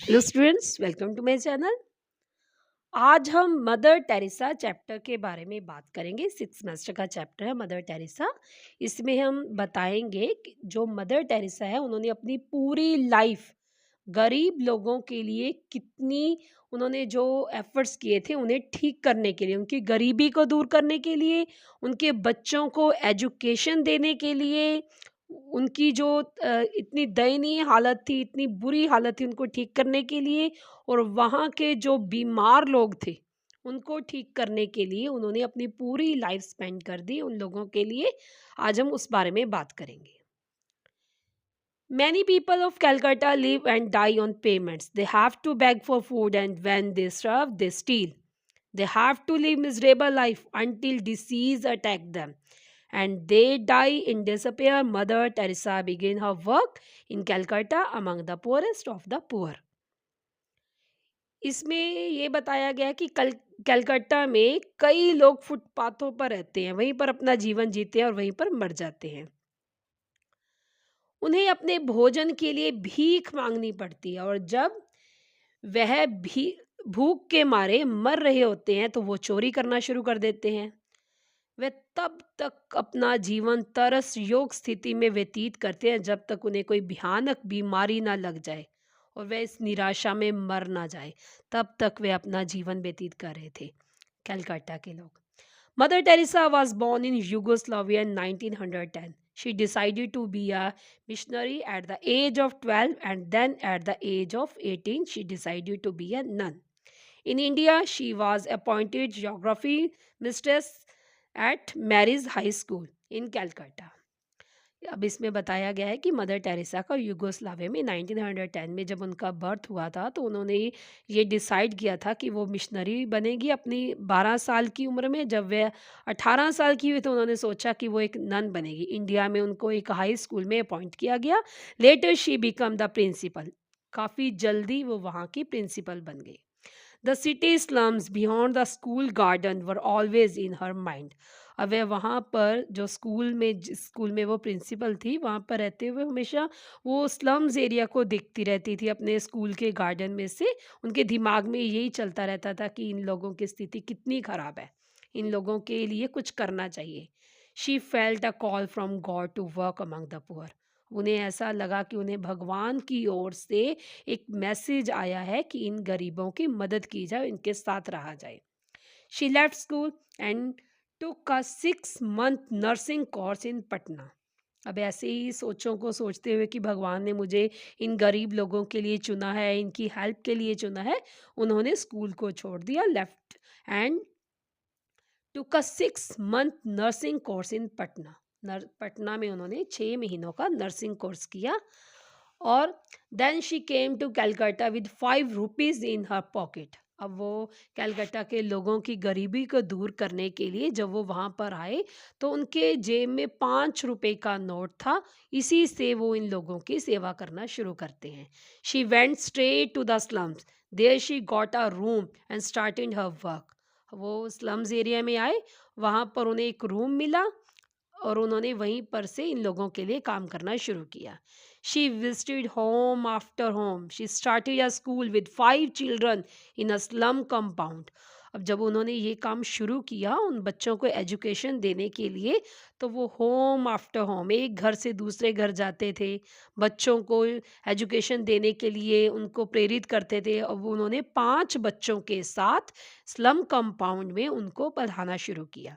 Hello students, welcome to my channel. आज हम mother Teresa chapter के बारे में बात करेंगे। सिक्स सेमेस्टर का चैप्टर है मदर टेरेसा। इसमें हम बताएंगे कि जो मदर टेरेसा है उन्होंने अपनी पूरी लाइफ गरीब लोगों के लिए कितनी उन्होंने जो एफर्ट्स किए थे उन्हें ठीक करने के लिए, उनकी गरीबी को दूर करने के लिए, उनके बच्चों को एजुकेशन देने के लिए, उनकी जो इतनी दयनीय हालत थी, इतनी बुरी हालत थी उनको ठीक करने के लिए, और वहाँ के जो बीमार लोग थे उनको ठीक करने के लिए उन्होंने अपनी पूरी लाइफ स्पेंड कर दी उन लोगों के लिए। आज हम उस बारे में बात करेंगे। Many people of Calcutta live and die on payments. They have to beg for food, and when they starve, they steal. They have to live miserable life until disease attack them, and they die in despair. Mother Teresa began her work in Calcutta among the poorest of the poor. इसमें ये बताया गया है कि कलकत्ता में कई लोग फुटपाथों पर रहते हैं, वहीं पर अपना जीवन जीते हैं और वहीं पर मर जाते हैं। उन्हें अपने भोजन के लिए भीख मांगनी पड़ती है, और जब वह भी भूख के मारे मर रहे होते हैं तो वो चोरी करना शुरू कर देते हैं। वे तब तक अपना जीवन तरस योग स्थिति में व्यतीत करते हैं जब तक उन्हें कोई भयानक बीमारी ना लग जाए और वे इस निराशा में मर ना जाए। तब तक वे अपना जीवन व्यतीत कर रहे थे कलकत्ता के लोग। Mother Teresa was born in Yugoslavia in 1910. She decided to be a missionary at the age of 12, and then at the age of 18 she decided to be a nun. In India, she was appointed geography mistress at Mary's High School in Calcutta. अब इसमें बताया गया है कि mother Teresa का Yugoslavia में 1910 में जब उनका बर्थ हुआ था तो उन्होंने ये डिसाइड किया था कि वो मिशनरी बनेगी अपनी 12 साल की उम्र में। जब वह 18 साल की हुई तो उन्होंने सोचा कि वो एक नन बनेगी। इंडिया में उनको एक हाई स्कूल में अपॉइंट किया गया। Later she become the principal. काफ़ी जल्दी वो वहाँ की प्रिंसिपल बन गई। The city slums beyond the school garden were always in her mind. अब वह वहाँ पर जो स्कूल में जिस स्कूल में वो प्रिंसिपल थी वहाँ पर रहते हुए हमेशा वो स्लम्स एरिया को देखती रहती थी अपने स्कूल के गार्डन में से। उनके दिमाग में यही चलता रहता था कि इन लोगों की स्थिति कितनी खराब है, इन लोगों के लिए कुछ करना चाहिए। She felt a call from God to work among the poor. उन्हें ऐसा लगा कि उन्हें भगवान की ओर से एक मैसेज आया है कि इन गरीबों की मदद की जाए, इनके साथ रहा जाए। She left school and took a 6 month nursing course in Patna. अब ऐसे ही सोचों को सोचते हुए कि भगवान ने मुझे इन गरीब लोगों के लिए चुना है, इनकी हेल्प के लिए चुना है, उन्होंने स्कूल को छोड़ दिया, left and took a 6 month nursing course in Patna. Patna में उन्होंने 6 महीनों का नर्सिंग कोर्स किया। और then she came to Calcutta with 5 rupees in her pocket. अब वो कैलकाटा के लोगों की गरीबी को दूर करने के लिए जब वो वहाँ पर आए तो उनके जेब में 5 रुपए का नोट था। इसी से वो इन लोगों की सेवा करना शुरू करते हैं। She went straight to the slums. There she got a room and started her work. वो स्लम्स एरिया में आए, वहाँ पर उन्हें एक रूम मिला और उन्होंने वहीं पर से इन लोगों के लिए काम करना शुरू किया। She visited home after home. She started a school with 5 children in a slum compound. अब जब उन्होंने ये काम शुरू किया उन बच्चों को एजुकेशन देने के लिए तो वो होम आफ्टर होम एक घर से दूसरे घर जाते थे, बच्चों को एजुकेशन देने के लिए उनको प्रेरित करते थे। अब उन्होंने 5 बच्चों के साथ स्लम कंपाउंड में उनको पढ़ाना शुरू किया।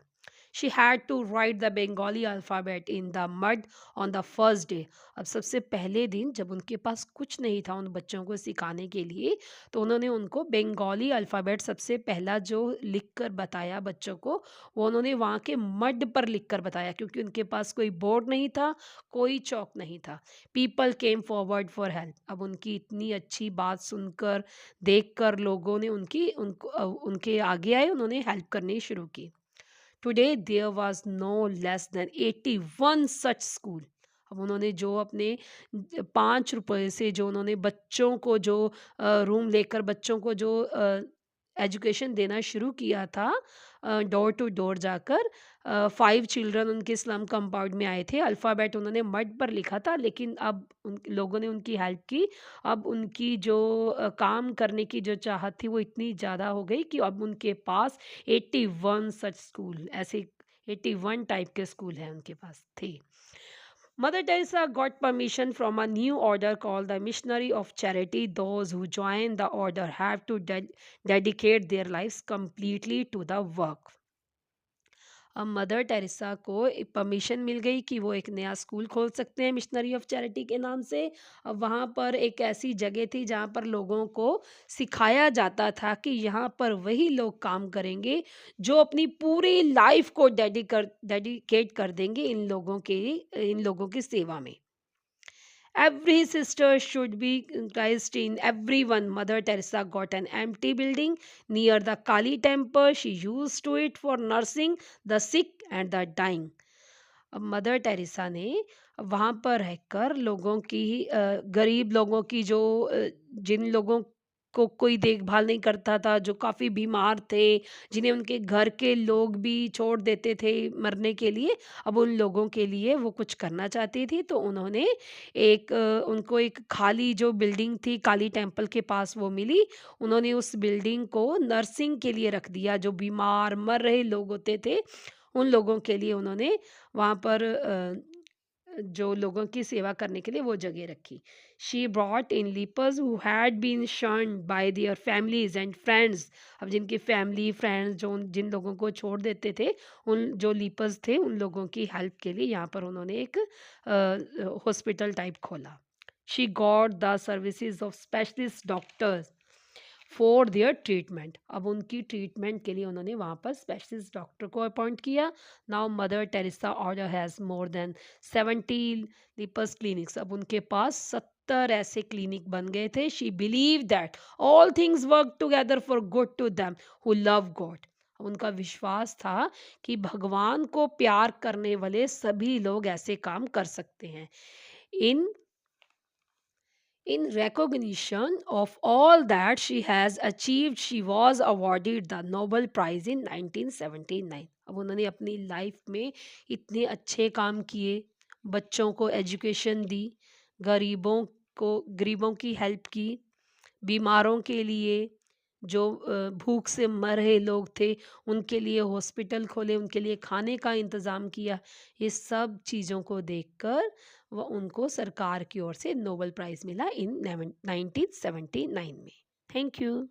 She had to write the Bengali alphabet in the mud on the first day. अब सबसे पहले दिन जब उनके पास कुछ नहीं था उन बच्चों को सिखाने के लिए तो उन्होंने उनको बंगाली अल्फ़ाबेट सबसे पहला जो लिख कर बताया बच्चों को, वो उन्होंने वहाँ के मड पर लिख कर बताया क्योंकि उनके पास कोई बोर्ड नहीं था, कोई चौक नहीं था। People came forward for help. अब उनकी इतनी अच्छी बात सुनकर देखकर लोगों ने उनके आगे आए, उन्होंने हेल्प करनी शुरू की। Today there was no less than 81 such school. अब उन्होंने जो अपने 5 रुपए से जो उन्होंने बच्चों को जो रूम लेकर बच्चों को जो एजुकेशन देना शुरू किया था, डोर टू डोर जाकर। 5 चिल्ड्रन उनके स्लम कंपाउंड में आए थे। अल्फ़ाबेट उन्होंने मड पर लिखा था, लेकिन अब उन लोगों ने उनकी हेल्प की। अब उनकी जो काम करने की जो चाहत थी वो इतनी ज़्यादा हो गई कि अब उनके पास 81 सच स्कूल, ऐसे 81 टाइप के स्कूल हैं उनके पास थे। Mother Teresa got permission from a new order called the Missionary of Charity. Those who join the order have to dedicate their lives completely to the work. अब mother Teresa को permission मिल गई कि वो एक नया स्कूल खोल सकते हैं मिशनरी ऑफ चैरिटी के नाम से। अब वहाँ पर एक ऐसी जगह थी जहाँ पर लोगों को सिखाया जाता था कि यहाँ पर वही लोग काम करेंगे जो अपनी पूरी लाइफ को डेडिकेट कर देंगे इन लोगों की सेवा में। Every sister should be Christ in everyone. Mother Teresa got an empty building near the Kali temple. She used to it for nursing the sick and the dying. अब मदर टेरेसा ने वहाँ पर रहकर लोगों की गरीब लोगों की जो जिन लोगों को कोई देखभाल नहीं करता था, जो काफ़ी बीमार थे, जिन्हें उनके घर के लोग भी छोड़ देते थे मरने के लिए, अब उन लोगों के लिए वो कुछ करना चाहती थी। तो उन्होंने उनको एक खाली जो बिल्डिंग थी काली टेम्पल के पास वो मिली। उन्होंने उस बिल्डिंग को नर्सिंग के लिए रख दिया। जो बीमार मर रहे लोग होते थे उन लोगों के लिए उन्होंने वहाँ पर जो लोगों की सेवा करने के लिए वो जगह रखी। She brought in lepers who had been shunned by their families and friends. अब जिनकी फैमिली फ्रेंड्स जिन लोगों को छोड़ देते थे, उन जो लीपर्स थे उन लोगों की हेल्प के लिए यहाँ पर उन्होंने एक हॉस्पिटल टाइप खोला। She got the services of specialist doctors for their treatment. अब उनकी ट्रीटमेंट के लिए उन्होंने वहाँ पर स्पेशलिस्ट डॉक्टर को अपॉइंट किया। Now mother Teresa order has more than 70 lepers clinics. अब उनके पास 70 ऐसे क्लिनिक बन गए थे। She believe that all things work together for good to them who love God. उनका विश्वास था कि भगवान को प्यार करने वाले सभी लोग ऐसे काम कर सकते हैं। इन In recognition of all that she has achieved, she was awarded the Nobel Prize in 1979. अब उन्होंने अपनी लाइफ में इतने अच्छे काम किए, बच्चों को एजुकेशन दी, गरीबों की हेल्प की, बीमारों के लिए जो भूख से मर रहे लोग थे उनके लिए हॉस्पिटल खोले, उनके लिए खाने का इंतज़ाम किया। ये सब चीज़ों को देखकर वो उनको सरकार की ओर से नोबेल प्राइज़ मिला इन 1979 में। Thank you.